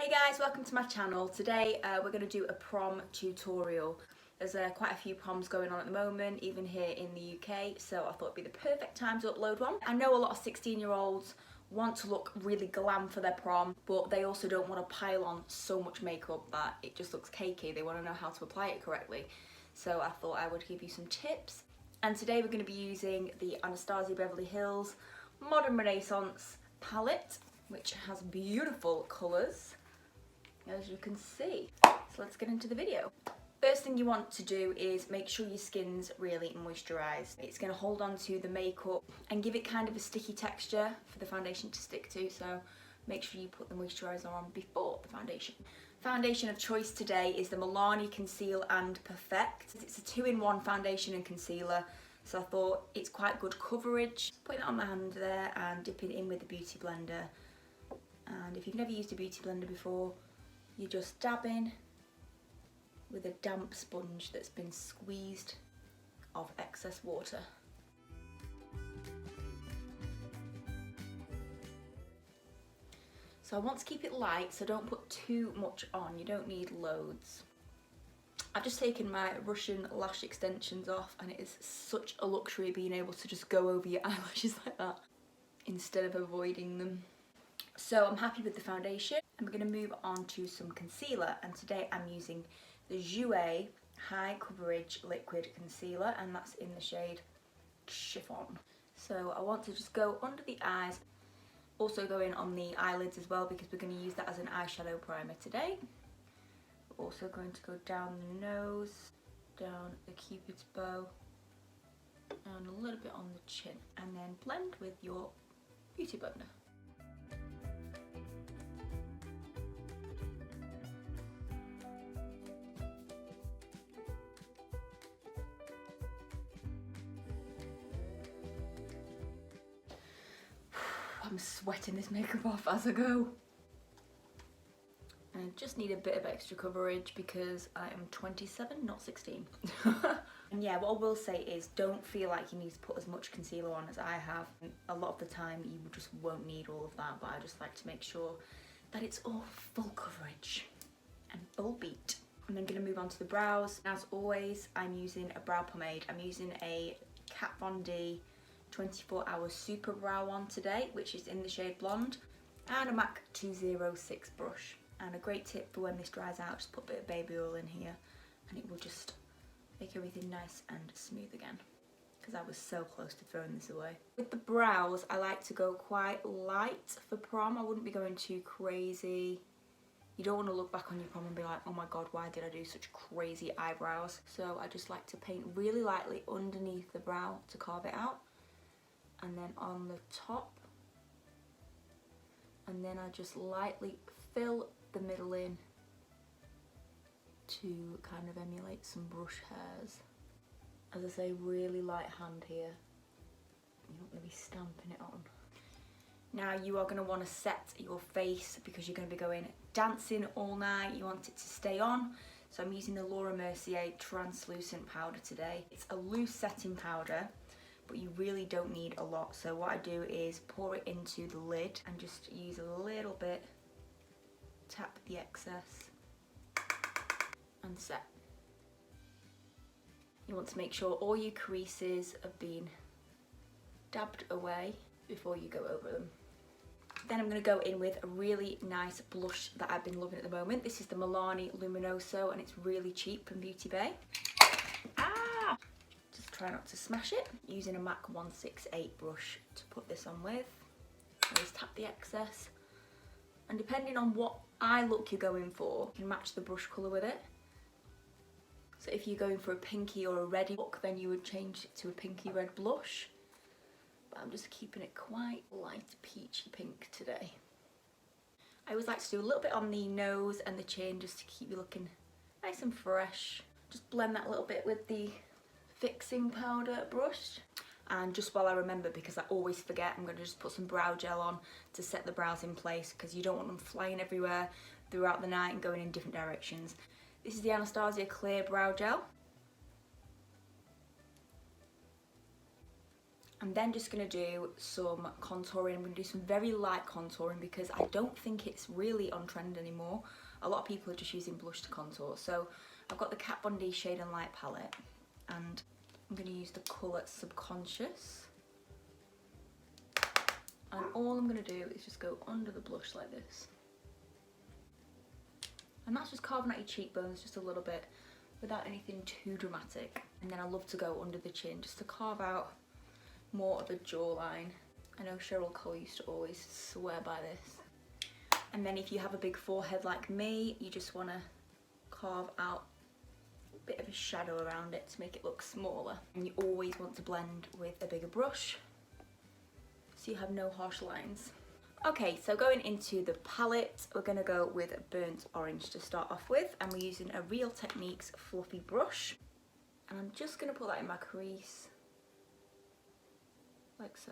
Hey guys, welcome to my channel. Today we're going to do a prom tutorial. There's quite a few proms going on at the moment, even here in the UK, so I thought it'd be the perfect time to upload one. I know a lot of 16-year-olds want to look really glam for their prom, but they also don't want to pile on so much makeup that it just looks cakey. They want to know how to apply it correctly. So I thought I would give you some tips. And today we're going to be using the Anastasia Beverly Hills Modern Renaissance palette, which has beautiful colours, as you can see. So let's get into the video. First thing you want to do is make sure your skin's really moisturised. It's going to hold on to the makeup and give it kind of a sticky texture for the foundation to stick to, so make sure you put the moisturiser on before the foundation. Foundation of choice today is the Milani Conceal and Perfect. It's a 2-in-1 foundation and concealer, so I thought it's quite good coverage. Putting it on my hand there and dipping it in with the beauty blender. And if you've never used a beauty blender before, you just dab in with a damp sponge that's been squeezed of excess water. So I want to keep it light, so don't put too much on. You don't need loads. I've just taken my Russian lash extensions off, and it is such a luxury being able to just go over your eyelashes like that instead of avoiding them. So I'm happy with the foundation, and we're going to move on to some concealer, and today I'm using the WeAreLioness High Coverage Liquid Concealer, and that's in the shade Chiffon. So I want to just go under the eyes, also go in on the eyelids as well, because we're going to use that as an eyeshadow primer today. We're also going to go down the nose, down the cupid's bow, and a little bit on the chin, and then blend with your beauty blender. I'm sweating this makeup off as I go. And I just need a bit of extra coverage because I am 27, not 16. And yeah, what I will say is don't feel like you need to put as much concealer on as I have. A lot of the time you just won't need all of that, but I just like to make sure that it's all full coverage and full beat. I'm then going to move on to the brows. As always, I'm using a brow pomade. I'm using a Kat Von D 24 Hour Super Brow one today, which is in the shade Blonde, and a MAC 206 brush. And a great tip for when this dries out, just put a bit of baby oil in here and it will just make everything nice and smooth again, because I was so close to throwing this away. With the brows, I like to go quite light for prom. I wouldn't be going too crazy. You don't want to look back on your prom and be like, oh my god, why did I do such crazy eyebrows? So I just like to paint really lightly underneath the brow to carve it out, and then on the top, and then I just lightly fill the middle in to kind of emulate some brush hairs. As I say, really light hand here. You're not going to be stamping it on. Now you are going to want to set your face because you're going to be going dancing all night. You want it to stay on. So I'm using the Laura Mercier translucent powder today. It's a loose setting powder, but you really don't need a lot. So what I do is pour it into the lid and just use a little bit, tap the excess and set. You want to make sure all your creases have been dabbed away before you go over them. Then I'm going to go in with a really nice blush that I've been loving at the moment. This is the Milani Luminoso, and it's really cheap from Beauty Bay. Just try not to smash it. Using a MAC 168 brush to put this on with. Just tap the excess. And depending on what eye look you're going for, you can match the brush colour with it. So if you're going for a pinky or a reddy look, then you would change it to a pinky red blush. But I'm just keeping it quite light peachy pink today. I always like to do a little bit on the nose and the chin just to keep you looking nice and fresh. Just blend that a little bit with the fixing powder brush. And just while I remember, because I always forget, I'm going to just put some brow gel on to set the brows in place, because you don't want them flying everywhere throughout the night and going in different directions. This is the Anastasia Clear Brow Gel. I'm then just going to do some contouring. I'm going to do some very light contouring because I don't think it's really on trend anymore. A lot of people are just using blush to contour. So I've got the Kat Von D Shade and Light palette, and I'm going to use the colour Subconscious. And all I'm going to do is just go under the blush like this. And that's just carving out your cheekbones just a little bit without anything too dramatic. And then I love to go under the chin just to carve out more of the jawline. I know Cheryl Cole used to always swear by this. And then if you have a big forehead like me, you just want to carve out a bit of a shadow around it to make it look smaller. And you always want to blend with a bigger brush so you have no harsh lines. Okay, so going into the palette, we're going to go with Burnt Orange to start off with, and we're using a Real Techniques fluffy brush. And I'm just going to put that in my crease, like so.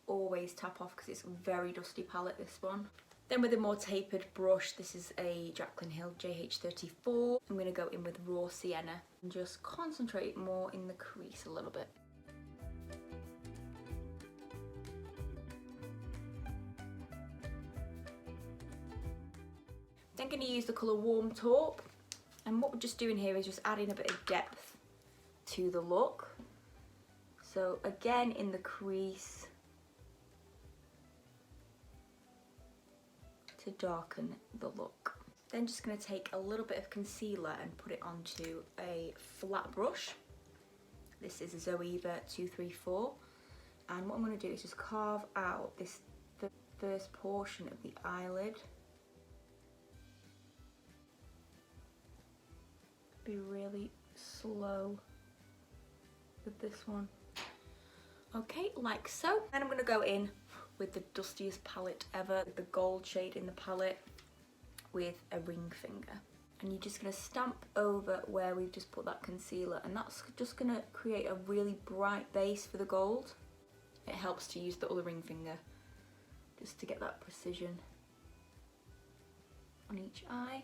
Always tap off because it's a very dusty palette, this one. Then with a more tapered brush, this is a Jaclyn Hill JH34. I'm going to go in with Raw Sienna and just concentrate more in the crease a little bit. Then going to use the colour Warm Taupe, and what we're just doing here is just adding a bit of depth to the look. So again in the crease to darken the look. Then just going to take a little bit of concealer and put it onto a flat brush. This is a Zoeva 234, and what I'm going to do is just carve out this first portion of the eyelid. Be really slow with this one. Okay, like so. Then I'm going to go in with the dustiest palette ever, the gold shade in the palette with a ring finger. And you're just going to stamp over where we've just put that concealer, and that's just going to create a really bright base for the gold. It helps to use the other ring finger just to get that precision on each eye.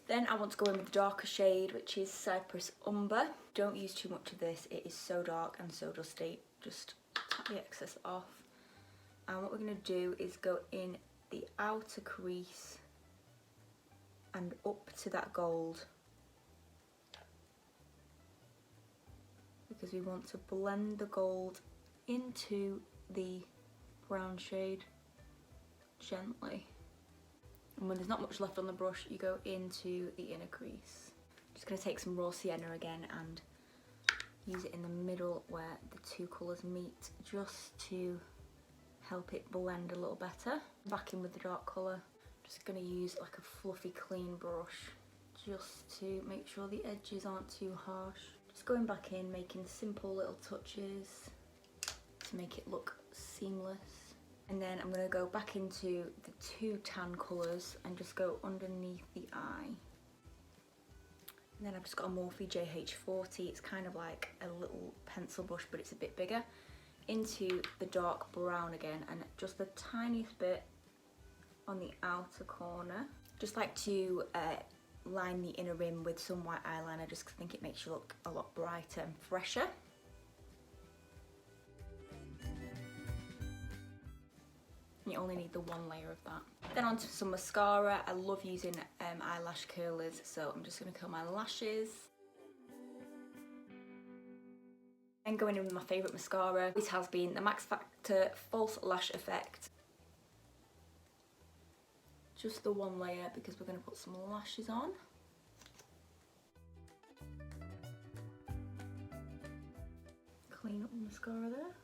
Then I want to go in with the darker shade, which is Cypress Umber. Don't use too much of this, it is so dark and so dusty. Just tap the excess off. And what we're going to do is go in the outer crease and up to that gold, because we want to blend the gold into the brown shade gently. And when there's not much left on the brush, you go into the inner crease. Just going to take some Raw Sienna again and use it in the middle where the two colours meet, just to help it blend a little better. Back in with the dark colour. Just going to use like a fluffy clean brush just to make sure the edges aren't too harsh. Just going back in, making simple little touches to make it look seamless. And then I'm going to go back into the two tan colours and just go underneath the eye. And then I've just got a Morphe JH40. It's kind of like a little pencil brush, but it's a bit bigger. Into the dark brown again, and just the tiniest bit on the outer corner. Just like to line the inner rim with some white eyeliner, just 'cause I think it makes you look a lot brighter and fresher. You only need the one layer of that. Then onto some mascara. I love using eyelash curlers, so I'm just going to curl my lashes. And going in with my favourite mascara. This has been the Max Factor False Lash Effect. Just the one layer because we're going to put some lashes on. Clean up the mascara there.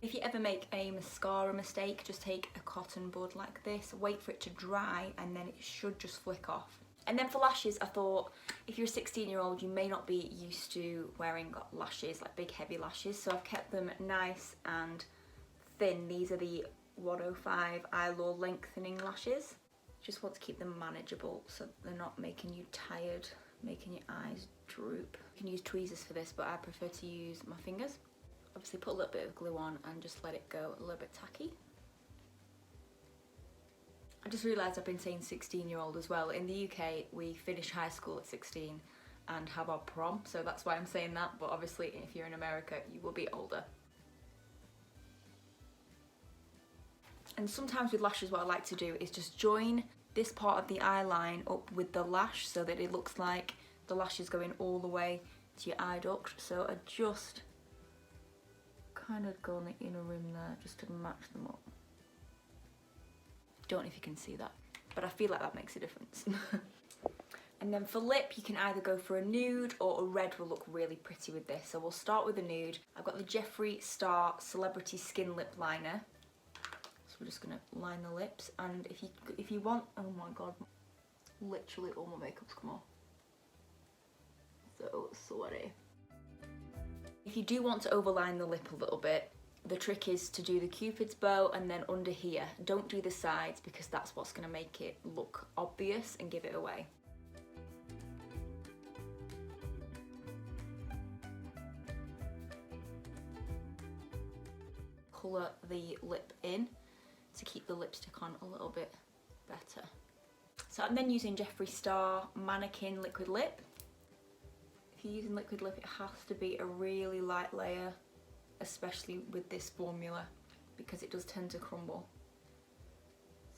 If you ever make a mascara mistake, just take a cotton bud like this, wait for it to dry, and then it should just flick off. And then for lashes, I thought if you're a 16-year-old, you may not be used to wearing lashes, like big heavy lashes, so I've kept them nice and thin. These are the 105 Eye Law lengthening lashes. Just want to keep them manageable so they're not making you tired, making your eyes droop. You can use tweezers for this, but I prefer to use my fingers. Obviously put a little bit of glue on and just let it go a little bit tacky. I just realised I've been saying 16-year-old as well. In the UK, we finish high school at 16, and have our prom, so that's why I'm saying that, but obviously if you're in America you will be older. And sometimes with lashes what I like to do is just join this part of the eye line up with the lash so that it looks like the lash is going all the way to your eye duct. So I just kind of go on the inner rim there just to match them up. Don't know if you can see that, but I feel like that makes a difference. And then for lip, you can either go for a nude or a red will look really pretty with this. So we'll start with a nude. I've got the Jeffree Star Celebrity Skin Lip Liner. So we're just gonna line the lips, and if you want, oh my god, literally all my makeup's come off. So sweaty. If you do want to overline the lip a little bit, the trick is to do the Cupid's bow and then under here. Don't do the sides because that's what's gonna make it look obvious and give it away. Colour the lip in to keep the lipstick on a little bit better. So I'm then using Jeffree Star Mannequin Liquid Lip. If you're using liquid lip, it has to be a really light layer, especially with this formula, because it does tend to crumble.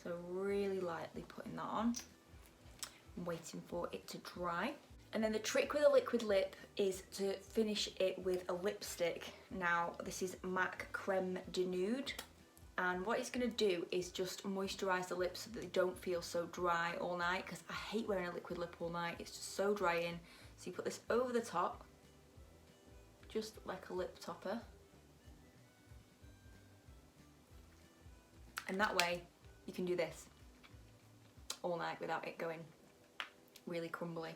So really lightly putting that on and waiting for it to dry. And then the trick with a liquid lip is to finish it with a lipstick. Now this is MAC Creme de Nude, and what it's going to do is just moisturise the lips so that they don't feel so dry all night, because I hate wearing a liquid lip all night, it's just so drying. So you put this over the top, just like a lip topper, and that way you can do this all night without it going really crumbly.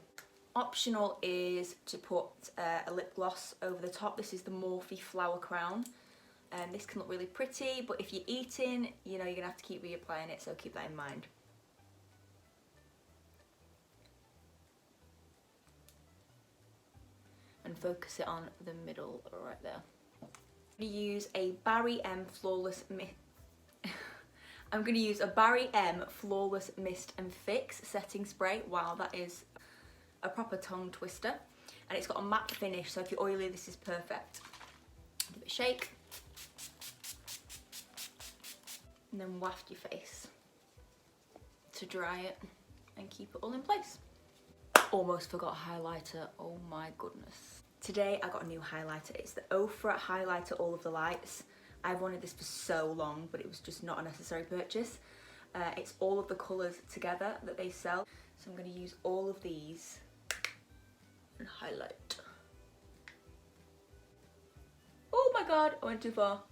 Optional is to put a lip gloss over the top. This is the Morphe Flower Crown, and this can look really pretty, but if you're eating, you know, you're gonna have to keep reapplying it, so keep that in mind. And focus it on the middle right there. I'm gonna use a Barry M Flawless Mist. I'm gonna use a Barry M Flawless Mist and Fix setting spray. Wow, that is a proper tongue twister, and it's got a matte finish, so if you're oily this is perfect. Give it a shake and then waft your face to dry it and keep it all in place. Almost forgot highlighter, oh my goodness. Today I got a new highlighter. It's the Ofra highlighter All of the Lights. I've wanted this for so long, but it was just not a necessary purchase. It's all of the colours together that they sell, so I'm going to use all of these and highlight. Oh my god, I went too far.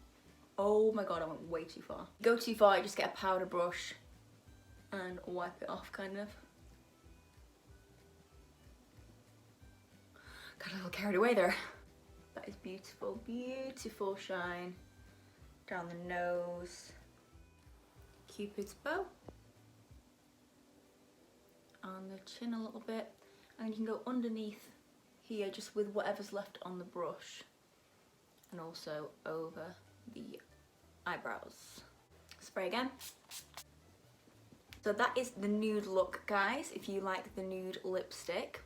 Oh my god, I went way too far. Go too far, you just get a powder brush and wipe it off, kind of. Got a little carried away there. That is beautiful, beautiful shine. Down the nose. Cupid's bow. On the chin a little bit. And you can go underneath here just with whatever's left on the brush. And also over the eyebrows. Spray again. So that is the nude look, guys, if you like the nude lipstick.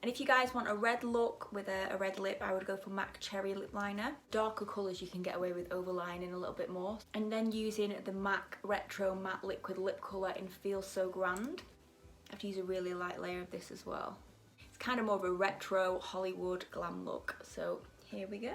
And if you guys want a red look with a red lip, I would go for MAC Cherry Lip Liner. Darker colours you can get away with overlining a little bit more. And then using the MAC Retro Matte Liquid Lip Colour in Feel So Grand. I have to use a really light layer of this as well. It's kind of more of a retro Hollywood glam look, so here we go.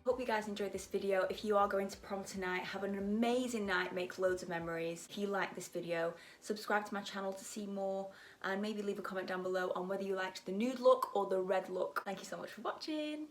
Hope you guys enjoyed this video. If you are going to prom tonight, have an amazing night, make loads of memories. If you like this video, subscribe to my channel to see more, and maybe leave a comment down below on whether you liked the nude look or the red look. Thank you so much for watching.